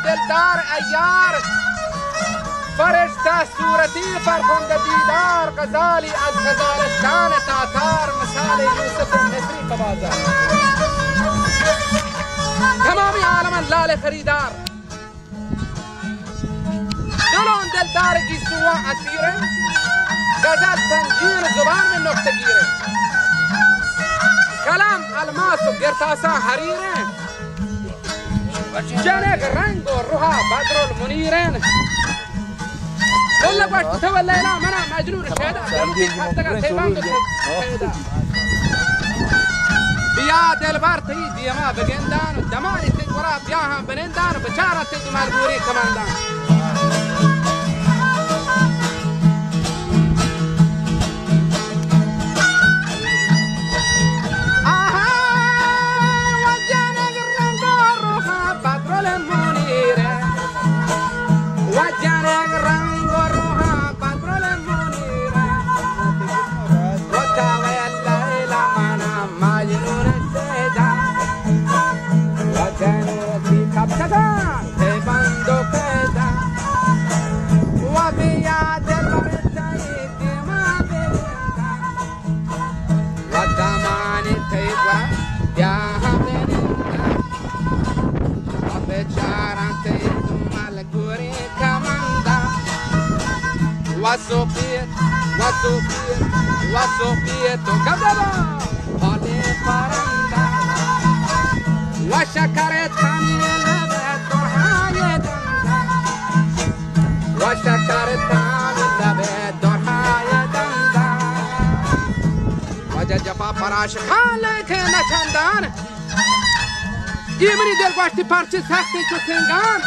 دلدار ایار فرشته صورتی فرخنده دیدار غزالی از غزالستان تاتار مثال یوسف مصری قبازه تمامی عالم لال خریدار دلون دلدار گیسوان اسیره غزل سنجین زبان من نقطه گیره کلام الماس و گرتاسا حریره جنگ رنگ و روحا بدر المنیرین والله باش تو الليلة منا مجنون الشهداء دلوقتي حتى تيبان الشهداء بيا دلبار تي ديما بجندان ودماني تجورا بياها بنندان وبشارة تجي مالبوري كمان دان وصوفيته كذبة هالي فرندا وشكرت حميلة بدورها يدندا وشكرت حميلة بدورها يدندا وججفا فراش خالك نشندان يمري دل واشتي پارچه سختی چو سنگان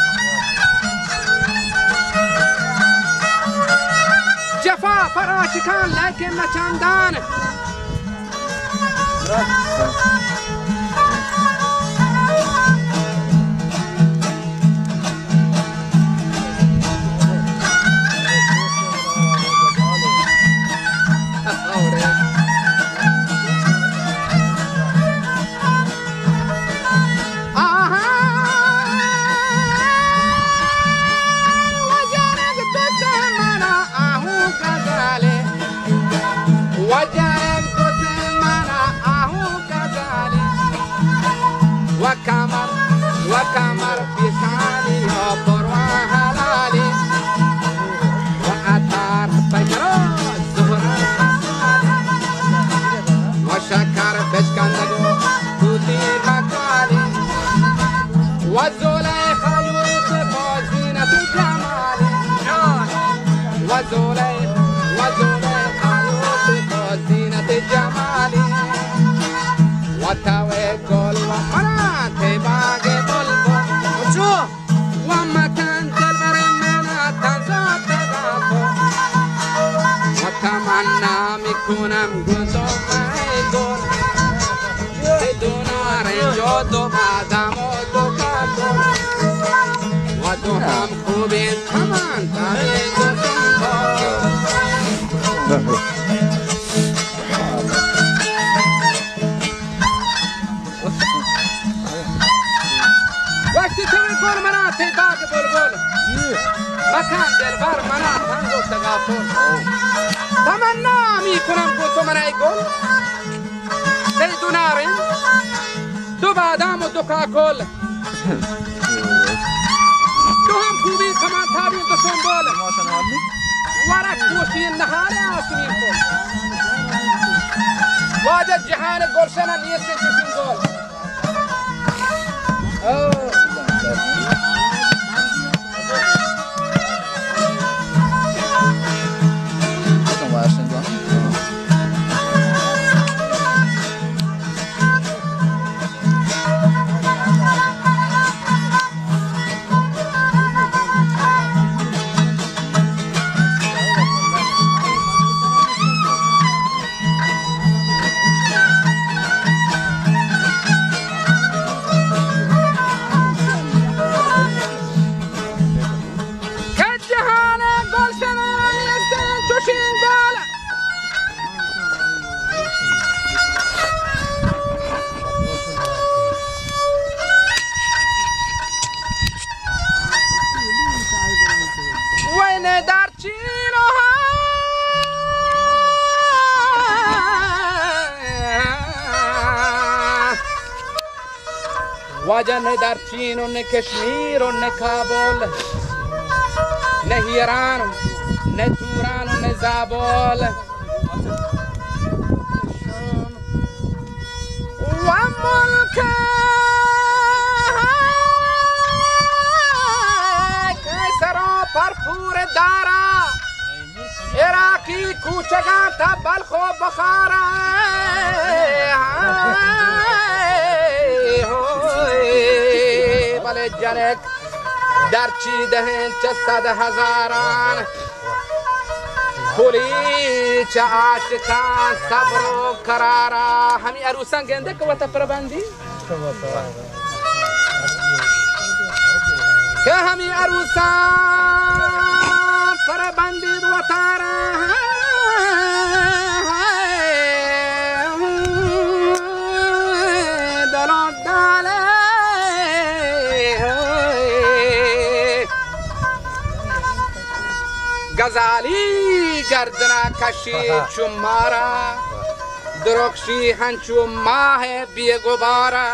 جفا فراشکان لیکن نچندان وكمر بساني وبروى هلالي وأثار بجرو زهرة وشكر بشكندقو توتي مكالي وزوليخة يوسف وزينة جمالي وزوليخة يوسف وزينة جمالي وتوكل ومنات باقي بلبل وما كان تلبر منا تنزات تغافو وتمنى مكونم قدو ما يقول تدونا رنجو دو بادامو دو كاتو ودو هم خوبين كمان تاريجو سنبو مكان دلبر منا تنگو تغافل تمنا میکنم که تو من ایگل سی دو نارن دو بادام و دو کاکل دو هم خوبی کمان تابین دو سنبول ورک کوشین نهار آسمین کن واجد جهان گلشن نیستی چشین گل واجه نه در چین و نه کشمیر و نه کابل، نه ایران و نه توران و نه زابل، و ملک کیسر و پرپور دارا، عراقی کوچگان تا بلخ و بخارا، بله جنک در چی دهن چه 100,000 پولی چه عاشقان صبر و قرارا. همی عروسان گنده که وطا پربندی که همی عروسان پربندید وطارا، دلو داله غزالی گردنا کشید چون مارا، درخشی هنچو ماه بی گبارا.